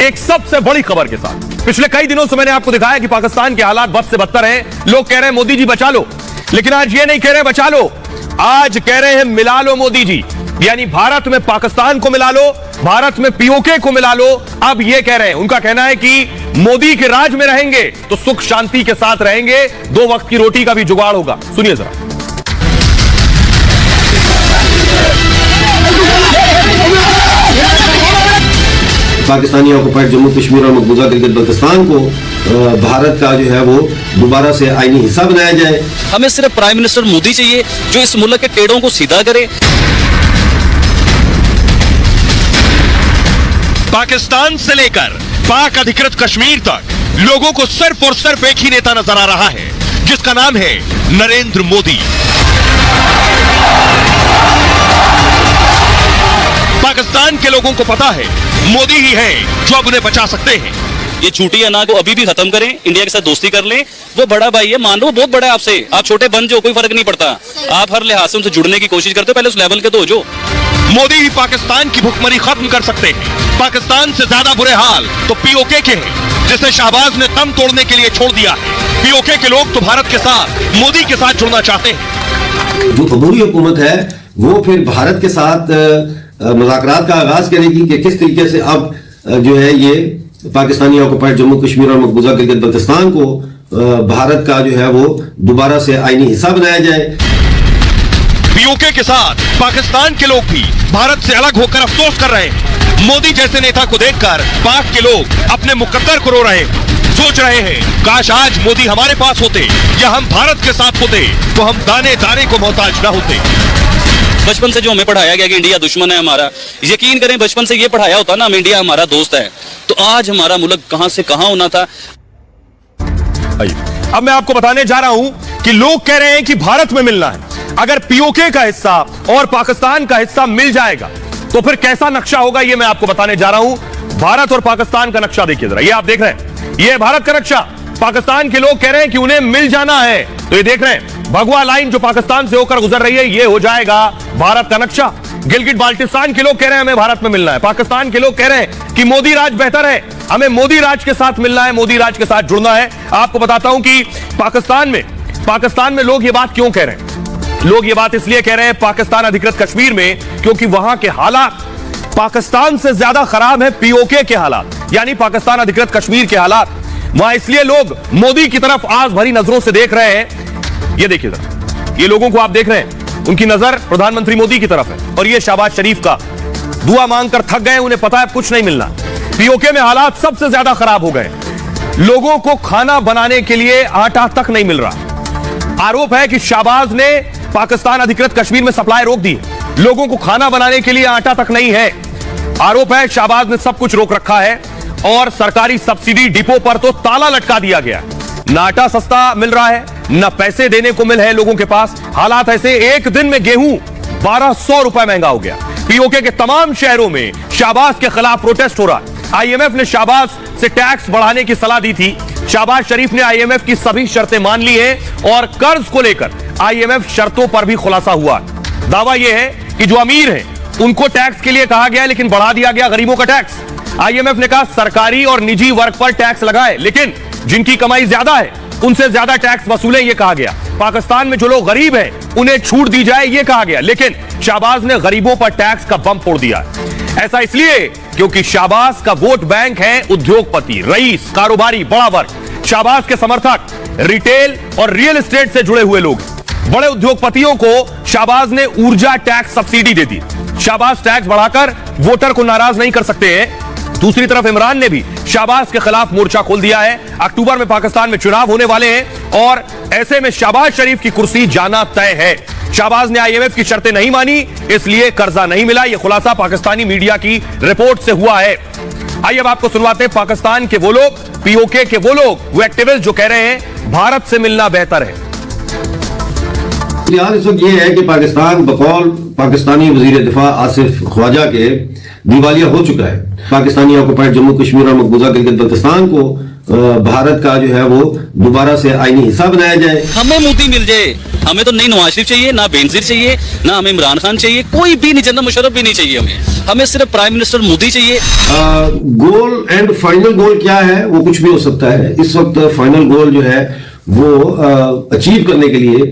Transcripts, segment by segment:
एक सबसे बड़ी खबर के साथ। पिछले कई दिनों से मैंने आपको दिखाया कि पाकिस्तान के हालात बद से बदतर हैं। लोग कह रहे हैं मोदी जी बचा लो, लेकिन आज ये नहीं कह रहे बचा लो, आज कह रहे हैं मिला लो मोदी जी। यानी भारत में पाकिस्तान को मिला लो, भारत में पीओके को मिला लो। अब ये कह रहे हैं, उनका कहना है कि मोदी के राज में रहेंगे तो सुख शांति के साथ रहेंगे, 2 वक्त की रोटी का भी जुगाड़ होगा। सुनिए जरा। पाकिस्तानी ऑक्युपाइड जम्मू कश्मीर और मकबूजा गिलगित बल्तिस्तान को भारत का जो है वो दोबारा से आईनी हिस्सा बनाया जाए। हमें सिर्फ प्राइम मिनिस्टर मोदी चाहिए जो इस मुल्क के टेढ़ों को सीधा करे। पाकिस्तान से लेकर पाक अधिकृत कश्मीर तक लोगों को सिर्फ और सिर्फ एक ही नेता नजर आ रहा है, जिसका नाम है नरेंद्र मोदी। पाकिस्तान के लोगों को पता है मोदी ही है जो अब उन्हें बचा सकते हैं। ये छूटी अना को अभी भी खत्म करें, इंडिया के साथ दोस्ती कर लें। वो बड़ा भाई है, मान लो बहुत बड़ा है आपसे, आप छोटे बन जाओ, कोई फर्क नहीं पड़ता। आप हर लिहाज से उनसे जुड़ने की कोशिश करते हो, पहले उस लेवल के तो हो जो। मोदी ही पाकिस्तान की भुखमरी खत्म कर सकते हैं। पाकिस्तान से ज्यादा बुरे हाल तो पीओके के हैं, जिसे शहबाज ने दम तोड़ने के लिए छोड़ दिया है। पीओके के लोग तो भारत के साथ, मोदी के साथ जुड़ना चाहते हैं। जो अबूरी हुकूमत है वो फिर भारत के साथ मुज़ाकरात का आगाज करेगी कि किस तरीके से अब जो है ये पाकिस्तानी ऑक्युपाइड जम्मू कश्मीर और मकबूजा गिलगित बल्तिस्तान को भारत का जो है वो दोबारा से आईनी हिस्सा बनाया जाए। पीओके के साथ पाकिस्तान के लोग भी भारत से अलग होकर अफसोस कर रहे हैं। मोदी जैसे नेता को देखकर पाक के लोग अपने मुकद्दर को रो रहे हैं, सोच रहे हैं काश आज मोदी हमारे पास होते या हम भारत के साथ होते तो हम दाने दाने को मोहताज न होते। बचपन से जो हमें पढ़ाया गया कि इंडिया दुश्मन है हमारा, यकीन करें बचपन से ये पढ़ाया होता ना हम इंडिया हमारा दोस्त है, तो आज हमारा मुल्क कहां से कहां होना था। अब मैं आपको बताने जा रहा हूं कि लोग कह रहे हैं कि भारत में मिलना है। अगर पीओके का हिस्सा और पाकिस्तान का हिस्सा मिल जाएगा तो फिर कैसा नक्शा होगा, ये मैं आपको बताने जा रहा हूं। भारत और पाकिस्तान का नक्शा देखिए जरा, ये आप देख रहे हैं, ये भारत का नक्शा। पाकिस्तान के लोग कह रहे हैं कि उन्हें मिल जाना है, तो ये देख रहे हैं भगवा लाइन जो पाकिस्तान से होकर गुजर रही है, ये हो जाएगा भारत का नक्शा। गिलगित बाल्टिस्तान के लोग कह रहे हैं हमें भारत में मिलना है। पाकिस्तान के लोग कह रहे हैं कि मोदी राज बेहतर है, हमें मोदी राज के साथ मिलना है, मोदी राज के साथ जुड़ना है। आपको बताता हूं कि पाकिस्तान में लोग ये बात क्यों कह रहे हैं। लोग ये बात इसलिए कह रहे हैं पाकिस्तान अधिकृत कश्मीर में, क्योंकि वहां के हालात पाकिस्तान से ज्यादा खराब है पीओके के हालात, यानी पाकिस्तान अधिकृत कश्मीर के हालात। वहां इसलिए लोग मोदी की तरफ आस भरी नजरों से देख रहे हैं। ये देखिए जरा, ये लोगों को आप देख रहे हैं, उनकी नजर प्रधानमंत्री मोदी की तरफ है, और ये शहबाज शरीफ का दुआ मांगकर थक गए, उन्हें पता है कुछ नहीं मिलना। पीओके में हालात सबसे ज्यादा खराब हो गए, लोगों को खाना बनाने के लिए आटा तक नहीं मिल रहा। आरोप है कि शहबाज ने पाकिस्तान अधिकृत कश्मीर में सप्लाई रोक दी, लोगों को खाना बनाने के लिए आटा तक नहीं है। आरोप है शहबाज ने सब कुछ रोक रखा है और सरकारी सब्सिडी डिपो पर तो ताला लटका दिया गया। न आटा सस्ता मिल रहा है, न पैसे देने को मिल है लोगों के पास। हालात ऐसे, एक दिन में गेहूं 1200 रुपए महंगा हो गया। पीओके के तमाम शहरों में शहबाज के खिलाफ प्रोटेस्ट हो रहा है। आईएमएफ ने शहबाज से टैक्स बढ़ाने की सलाह दी थी। शहबाज शरीफ ने आईएमएफ की सभी शर्तें मान ली हैं और कर्ज को लेकर आईएमएफ शर्तों पर भी खुलासा हुआ। दावा यह है कि जो अमीर हैं उनको टैक्स के लिए कहा गया, लेकिन बढ़ा दिया गया गरीबों का टैक्स। आईएमएफ ने कहा सरकारी और निजी वर्ग पर टैक्स लगाए, लेकिन जिनकी कमाई ज्यादा है उनसे ज्यादा टैक्स वसूले, ये कहा गया। पाकिस्तान में जो लोग गरीब हैं उन्हें छूट दी जाए, ये कहा गया, लेकिन शहबाज ने गरीबों पर टैक्स का बम फोड़ दिया। ऐसा इसलिए क्योंकि शहबाज का वोट बैंक है उद्योगपति, रईस, कारोबारी, बड़ा वर्ग। शहबाज के समर्थक रिटेल और रियल एस्टेट से जुड़े हुए लोग। बड़े उद्योगपतियों को शहबाज ने ऊर्जा टैक्स सब्सिडी दे दी। शहबाज टैक्स बढ़ाकर वोटर को नाराज नहीं कर सकते हैं। दूसरी तरफ इमरान ने भी शहबाज के खिलाफ मोर्चा खोल दिया है। अक्टूबर में पाकिस्तान में चुनाव होने वाले हैं और ऐसे में शहबाज शरीफ की कुर्सी जाना तय है। शहबाज ने आईएमएफ की शर्तें नहीं मानी, इसलिए कर्जा नहीं मिला। यह खुलासा पाकिस्तानी मीडिया की रिपोर्ट से हुआ है। आइए अब आपको सुनवाते हैं पाकिस्तान के वो लोग, पीओके के वो लोग, वो एक्टिविस्ट जो कह रहे हैं भारत से मिलना बेहतर है। इस वक्त ये है कि पाकिस्तान बकौल पाकिस्तानी वजीर दिफा आसिफ ख्वाजा के दिवालिया हो चुका है। पाकिस्तानी ऑक्युपाइड जम्मू कश्मीर और मकबूजा गिलगित बल्तिस्तान को भारत का जो है वो दोबारा से आईनी हिस्सा बनाया जाए। हमें मोदी मिल जाए, हमें तो नहीं नवाज शरीफ चाहिए, ना बेनजीर चाहिए, ना हमें इमरान खान चाहिए, कोई भी नहीं, चंदा मुशर्रफ भी नहीं चाहिए, हमें सिर्फ प्राइम मिनिस्टर मोदी चाहिए। गोल एंड फाइनल गोल क्या है वो कुछ भी हो सकता है। इस वक्त फाइनल गोल जो है वो अचीव करने के लिए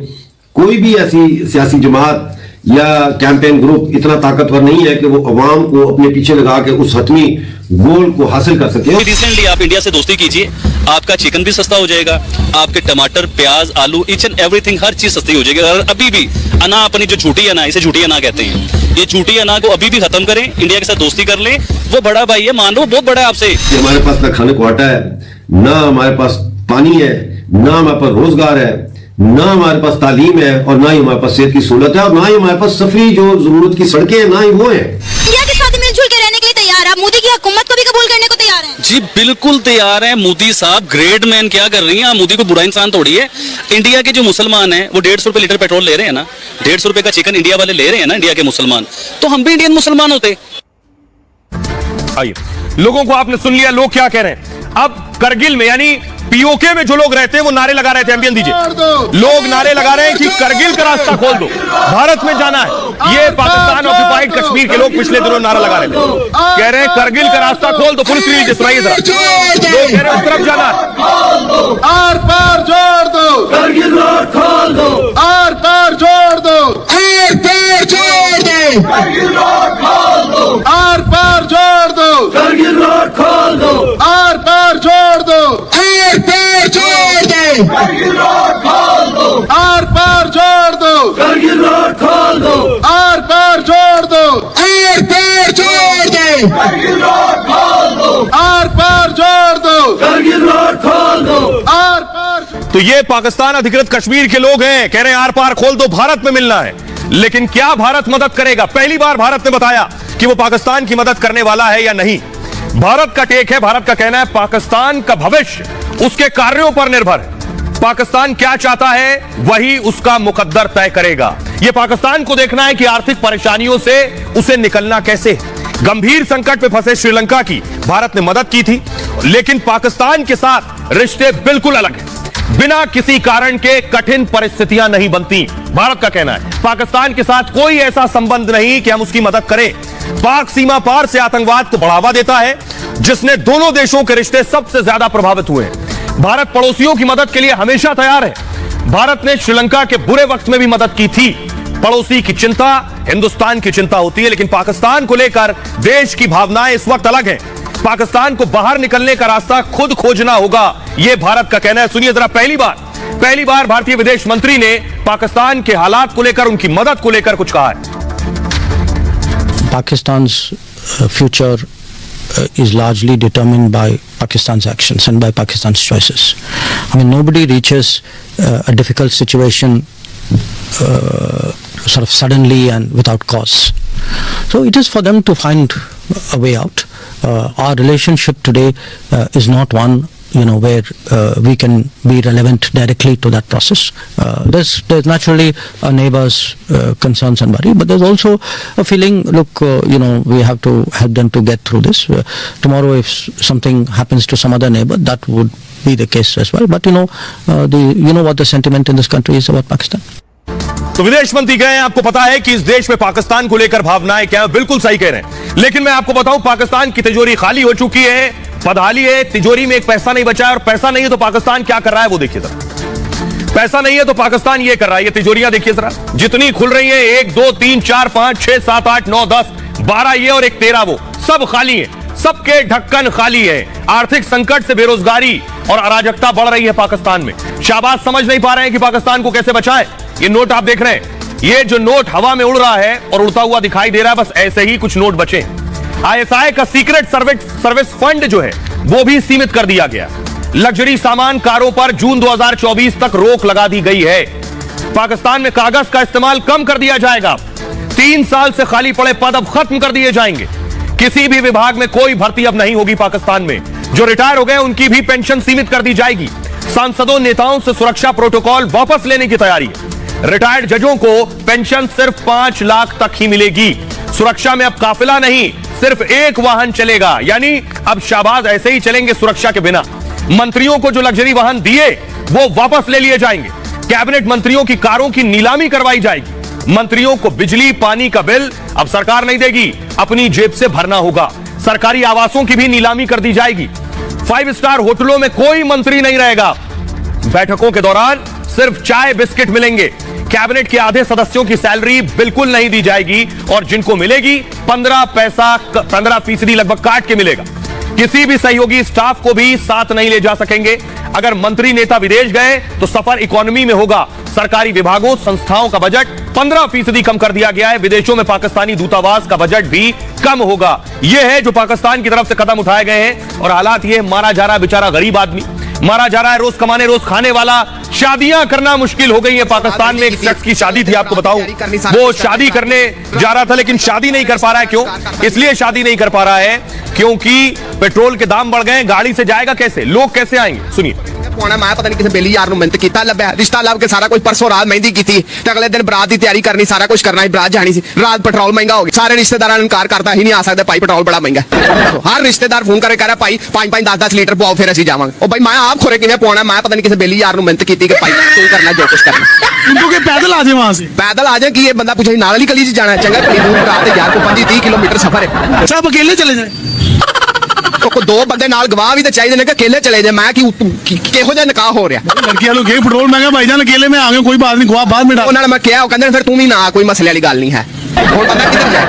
कोई भी ऐसी सियासी जमात या कैंपेन ग्रुप इतना ताकतवर नहीं है कि वो अवाम को अपने पीछे लगा के उस हतमी गोल को हासिल कर सके। रिसेंटली आप इंडिया से दोस्ती कीजिए, आपका चिकन भी सस्ता हो जाएगा, आपके टमाटर, प्याज, आलू, ईच एंड एवरीथिंग, हर चीज सस्ती हो जाएगी। और अभी भी अना, अपनी जो झूठी अना, इसे झूठी अना कहते हैं, ये झूठी अना को अभी भी खत्म करें, इंडिया के साथ दोस्ती कर लें। वो बड़ा भाई है, मान लो बहुत बड़ा है आपसे। हमारे पास ना खाने को आटा है, ना हमारे पास पानी है, ना हमारे पास रोजगार है, ना हमारे पास तालीम है, और ना ही हमारे पास सेहत की सहूलत है, और ना ही हमारे पास सफरी जो जरूरत की सड़कें हैं, ना ही वो है। इंडिया के साथ मिलजुल के रहने के लिए तैयार है, आप मोदी की हुकूमत को भी कबूल करने को तैयार हैं? जी बिल्कुल तैयार है। मोदी साहब ग्रेट मैन क्या कर रही हैं, आप मोदी को बुरा इंसान थोड़ी है। इंडिया के जो मुसलमान हैं वो 150 रुपए लीटर पेट्रोल ले रहे हैं ना, 150 रुपए का चिकन इंडिया वाले ले रहे हैं ना, इंडिया के मुसलमान, तो हम भी इंडियन मुसलमान होते। आइए, लोगों को आपने सुन लिया, लोग क्या कह रहे हैं। अब करगिल में यानी पीओके में जो लोग रहते हैं वो नारे लगा रहे थे, एम्बियन दीजिए। लोग नारे लगा रहे हैं कि करगिल का रास्ता खोल दो, भारत में जाना है। ये पाकिस्तान ऑक्युपाइड कश्मीर के लोग पिछले दिनों नारा लगा रहे थे, कह रहे हैं करगिल का रास्ता खोल दो। पुलिस लीजिए, सुनाइए जरा। लोग कह रहे हैं उस तरफ जाना है। आर पार जोड़ दो, करगिल रोड खोल दो, आर पार जोड़ दो, आर पार जोड़ दो, करगिल रोड खोल दो, आर पार जोड़ दो, करगिल रोड खोल दो, आर पार जोड़ दो, आर पार जोड़ दो, करगिल रोड खोल दो, आर पार जोड़ दो, करगिल रोड खोल दो, आर पार जोड़ दो, आर पार जोड़ दो, करगिल रोड खोल दो, आर पार जोड़ दो, करगिल रोड खोल दो, आर पार। तो ये पाकिस्तान अधिकृत कश्मीर के लोग हैं, कह रहे हैं आर पार खोल दो, भारत में मिलना है। लेकिन क्या भारत मदद करेगा? पहली बार भारत ने बताया कि वो पाकिस्तान की मदद करने वाला है या नहीं। भारत का टेक है, भारत का कहना है पाकिस्तान का भविष्य उसके कार्यों पर निर्भर है। पाकिस्तान क्या चाहता है वही उसका मुकद्दर तय करेगा। यह पाकिस्तान को देखना है कि आर्थिक परेशानियों से उसे निकलना कैसे है। गंभीर संकट में फंसे श्रीलंका की भारत ने मदद की थी, लेकिन पाकिस्तान के साथ रिश्ते बिल्कुल अलग हैं। बिना किसी कारण के कठिन परिस्थितियां नहीं बनती। भारत का कहना है पाकिस्तान के साथ कोई ऐसा संबंध नहीं कि हम उसकी मदद करें। पाक सीमा पार से आतंकवाद को बढ़ावा देता है, जिसने दोनों देशों के रिश्ते सबसे ज्यादा प्रभावित हुए हैं। भारत पड़ोसियों की मदद के लिए हमेशा तैयार है। भारत ने श्रीलंका के बुरे वक्त में भी मदद की थी। पड़ोसी की चिंता हिंदुस्तान की चिंता होती है, लेकिन पाकिस्तान को लेकर देश की भावनाएं इस वक्त अलग हैं। पाकिस्तान को बाहर निकलने का रास्ता खुद खोजना होगा, यह भारत का कहना है। सुनिए जरा, पहली बार भारतीय विदेश मंत्री ने पाकिस्तान के हालात को लेकर, उनकी मदद को लेकर कुछ कहा है। Pakistan's future is largely determined by Pakistan's actions and by Pakistan's choices. I mean, nobody reaches a difficult situation sort of suddenly and without cause. So it is for them to find a way out. Our relationship today is not one where we can be relevant directly to that process. There's naturally a neighbor's concerns and worry, but there's also a feeling, look, we have to help them to get through this. Tomorrow if something happens to some other neighbor, that would be the case as well. But what the sentiment in this country is about Pakistan. तो विदेश मंत्री गए हैं, आपको पता है कि इस देश में पाकिस्तान को लेकर भावनाएं क्या है, बिल्कुल सही कह रहे हैं। लेकिन मैं आपको बताऊं, पाकिस्तान की तिजोरी खाली हो चुकी है, बदहाली है, तिजोरी में एक पैसा नहीं बचा है। और पैसा नहीं है तो पाकिस्तान क्या कर रहा है वो देखिए जरा। पैसा नहीं है तो पाकिस्तान ये कर रहा है, ये तिजोरियां देखिए जरा, जितनी खुल रही है 1 2 3 4 5 6 7 8 9 10 12 ये और एक 13 वो, सब खाली है, सबके ढक्कन खाली है। आर्थिक संकट से बेरोजगारी और अराजकता बढ़ रही है पाकिस्तान में। शाहबाज समझ नहीं पा रहे हैं कि पाकिस्तान को कैसे बचाएं। ये नोट आप देख रहे हैं, ये जो नोट हवा में उड़ रहा है और उड़ता हुआ दिखाई दे रहा है, बस ऐसे ही कुछ नोट बचे। आईएसआई का सीक्रेट सर्विस फंड जो है वो भी सीमित कर दिया गया। लग्जरी सामान कारों पर जून 2024 तक रोक लगा दी गई है। पाकिस्तान में कागज का इस्तेमाल कम कर दिया जाएगा। 3 साल से खाली पड़े पद अब खत्म कर दिए जाएंगे। किसी भी विभाग में कोई भर्ती अब नहीं होगी पाकिस्तान में। जो रिटायर हो गए उनकी भी पेंशन सीमित कर दी जाएगी। सांसदों नेताओं से सुरक्षा प्रोटोकॉल वापस लेने की तैयारी है। रिटायर्ड जजों को पेंशन सिर्फ 5 लाख तक ही मिलेगी। सुरक्षा में अब काफिला नहीं, सिर्फ एक वाहन चलेगा, यानी अब शाहबाज ऐसे ही चलेंगे सुरक्षा के बिना। मंत्रियों को जो लग्जरी वाहन दिए वो वापस ले लिए जाएंगे। कैबिनेट मंत्रियों की कारों की नीलामी करवाई जाएगी। मंत्रियों को बिजली पानी का बिल अब सरकार नहीं देगी, अपनी जेब से भरना होगा। सरकारी आवासों की भी नीलामी कर दी जाएगी। 5 स्टार होटलों में कोई मंत्री नहीं रहेगा। बैठकों के दौरान सिर्फ चाय बिस्किट मिलेंगे। कैबिनेट के आधे सदस्यों की सैलरी बिल्कुल नहीं दी जाएगी और जिनको मिलेगी 15% लगभग काट के मिलेगा। किसी भी सहयोगी स्टाफ को भी साथ नहीं ले जा सकेंगे। अगर मंत्री नेता विदेश गए तो सफर इकोनॉमी में होगा। सरकारी विभागों संस्थाओं का बजट 15% कम कर दिया गया है। विदेशों में पाकिस्तानी दूतावास का बजट भी कम होगा। यह है जो पाकिस्तान की तरफ से कदम उठाए गए हैं और हालात ये मारा जा रहा है बेचारा गरीब आदमी, मारा जा रहा है रोज कमाने रोज खाने वाला। शादियां करना मुश्किल हो गई है पाकिस्तान में। एक शख्स की शादी थी, आपको बताऊं, वो शादी करने जा रहा था लेकिन शादी नहीं कर पा रहा है। क्यों? इसलिए शादी नहीं कर पा रहा है क्योंकि पेट्रोल के दाम बढ़ गए। गाड़ी से जाएगा कैसे? लोग कैसे आएंगे? सुनिए। मैं पता नहीं किसी बेली यार मिहनत किया लब्या रिश्ता लब के सारा कुछ परसों रात मेहंदी की थी, अगले दिन बरात की तैयारी करनी, सारा कुछ करना, बरात जानी सी। रात पेट्रोल महंगा हो गया, सारे रिश्तेदार इनकार करता ही नहीं आ सकते, भाई पेट्रोल बड़ा महंगा। हर रिश्तेदार फोन करके कह रहा भाई 5-5 10 लीटर पाओ फिर असं जावांगे। भाई मैं आप खोरे किवें पाना? मैं पता नहीं किसी बेली यार मेहनत की भाई तू करना जो कुछ करना। पैदल आ जाए वहां से, पैदल आ जाए कि ये बंदा पूछे नाल वाली गली जाना चंगा, रात यार को 25-30 किलोमीटर सफर है। सब अकेले चले जाए तो दो बंदे नाल गवाह भी तो चाहिए ने कि अकेले चले जाए। मैं किहो जिहा निकाह हो रहा? लड़कियां लोग पेट्रोल महंगा भाईजान, अकेले में आ गए, कोई बात नहीं, गवाह बाद में डाल। उन्होंने मैं क्या कहते फिर तू भी ना, कोई मसले वाली गल नहीं है। और बंदा किधर जाए?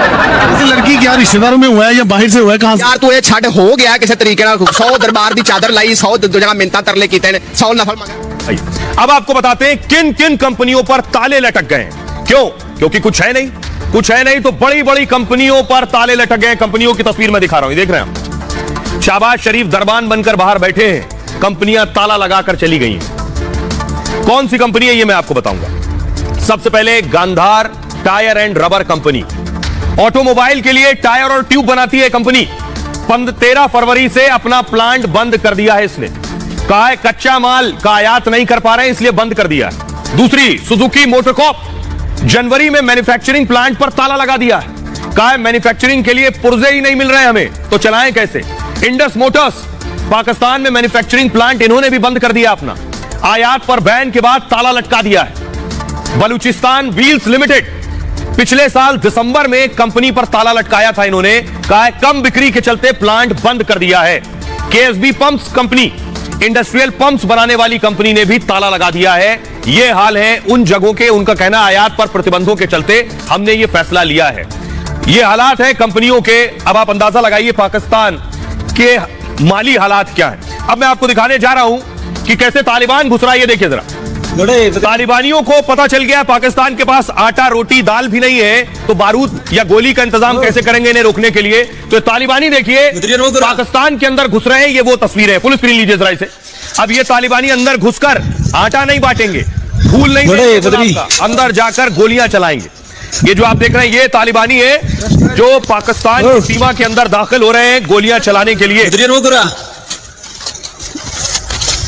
लड़की क्या रिश्तेदारों में हुआ है या बाहर से हुआ है? कहां यार तू ये छड़ हो गया किसी तरीके नाल। 100 दरबार की चादर लाई, 100 जगह मिन्नतां तरले कीते ने, 100 नफल मांगे। अब आपको बताते हैं किन किन कंपनियों पर ताले लटक गए। क्यों? क्योंकि कुछ है नहीं तो बड़ी बड़ी कंपनियों पर ताले लटक गए। कंपनियों की तस्वीर में दिखा रहा हूं, देख रहे हैं। शाहबाज शरीफ दरबान बनकर बाहर बैठे हैं, कंपनियां ताला लगाकर चली गई हैं। कौन सी कंपनी है ये मैं आपको बताऊंगा। सबसे पहले Gandhar tyre and rubber company, automobile के लिए टायर और ट्यूब बनाती है कंपनी। 13 फरवरी से अपना प्लांट बंद कर दिया है इसने। कहा है कच्चा माल का आयात नहीं कर पा रहे हैं इसलिए बंद कर दिया है। दूसरी सुजुकी मोटरकॉप, जनवरी में मैन्युफैक्चरिंग प्लांट पर ताला लगा दिया है। कहा है मैन्युफैक्चरिंग के लिए पुर्जे ही नहीं मिल रहे हमें, तो चलाएं कैसे। इंडस मोटर्स, पाकिस्तान में मैन्युफैक्चरिंग प्लांट इन्होंने भी बंद कर दिया अपना। आयात पर बैन के बाद ताला लटका दिया है। बलूचिस्तान व्हील्स लिमिटेड, पिछले साल दिसंबर में कंपनी पर ताला लटकाया था इन्होंने। कहा है कम बिक्री के चलते प्लांट बंद कर दिया है। KSB pumps company, industrial pumps बनाने वाली कंपनी ने भी ताला लगा दिया है। यह हाल है उन जगहों के। उनका कहना आयात पर प्रतिबंधों के चलते हमने यह फैसला लिया है। ये हालात है कंपनियों के। अब आप अंदाजा लगाइए पाकिस्तान के माली हालात क्या है। अब मैं आपको दिखाने जा रहा हूं कि कैसे तालिबान घुस रहा है। ये देखिए जरा, तालिबानियों को पता चल गया पाकिस्तान के पास आटा रोटी दाल भी नहीं है, तो बारूद या गोली का इंतजाम कैसे करेंगे इन्हें रोकने के लिए। तो तालिबानी देखिए पाकिस्तान के अंदर घुस रहे हैं। ये वो तस्वीर है, फुल स्क्रीन लीजिए जरा इसे। अब ये तालिबानी अंदर घुसकर आटा नहीं बांटेंगे, फूल नहीं देंगे, अंदर जाकर गोलियां चलाएंगे। ये जो आप देख रहे हैं ये तालिबानी है जो पाकिस्तान की सीमा के अंदर दाखिल हो रहे हैं गोलियां चलाने के लिए।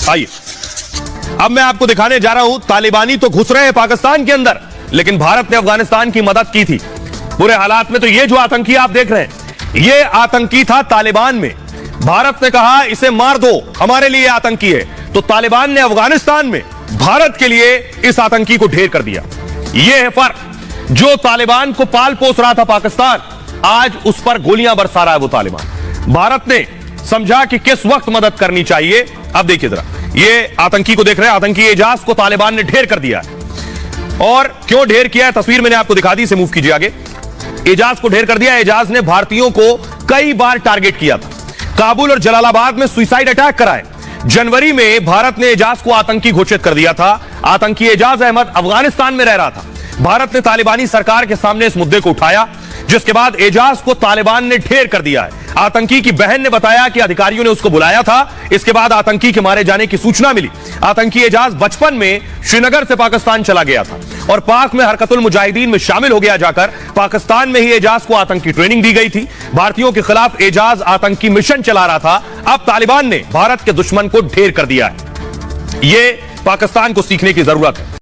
आइए अब मैं आपको दिखाने जा रहा हूं, तालिबानी तो घुस रहे हैं पाकिस्तान के अंदर, लेकिन भारत ने अफगानिस्तान की मदद की थी बुरे हालात में। तो ये जो आतंकी आप देख रहे हैं ये आतंकी था तालिबान में। भारत ने कहा इसे मार दो, हमारे लिए आतंकी है, तो तालिबान ने अफगानिस्तान में भारत के लिए इस आतंकी को ढेर कर दिया। यह है फर्क। जो तालिबान को पाल पोस रहा था पाकिस्तान, आज उस पर गोलियां बरसा रहा है वो तालिबान। भारत ने समझा कि किस वक्त मदद करनी चाहिए। अब देखिए जरा, ये आतंकी को देख रहे हैं, आतंकी एजाज को तालिबान ने ढेर कर दिया है। और क्यों ढेर किया है तस्वीर मैंने आपको दिखा दी, इसे मूव कीजिए आगे। एजाज को ढेर कर दिया। एजाज ने भारतीयों को कई बार टारगेट किया था, काबुल और जलालाबाद में सुसाइड अटैक कराए। जनवरी में भारत ने एजाज को आतंकी घोषित कर दिया था। आतंकी एजाज अहमद अफगानिस्तान में रह रहा था। भारत ने तालिबानी सरकार के सामने इस मुद्दे को उठाया, जिसके बाद एजाज को तालिबान ने ढेर कर दिया है। आतंकी की बहन ने बताया कि अधिकारियों ने उसको बुलाया था। इसके बाद आतंकी के मारे जाने की सूचना मिली। आतंकी एजाज बचपन में श्रीनगर से पाकिस्तान चला गया था और पाक में हरकतुल मुजाहिदीन में शामिल हो गया जाकर। पाकिस्तान में ही एजाज को आतंकी ट्रेनिंग दी गई थी। भारतीयों के खिलाफ एजाज आतंकी मिशन चला रहा था। अब तालिबान ने भारत के दुश्मन को ढेर कर दिया है। यह पाकिस्तान को सीखने की जरूरत है।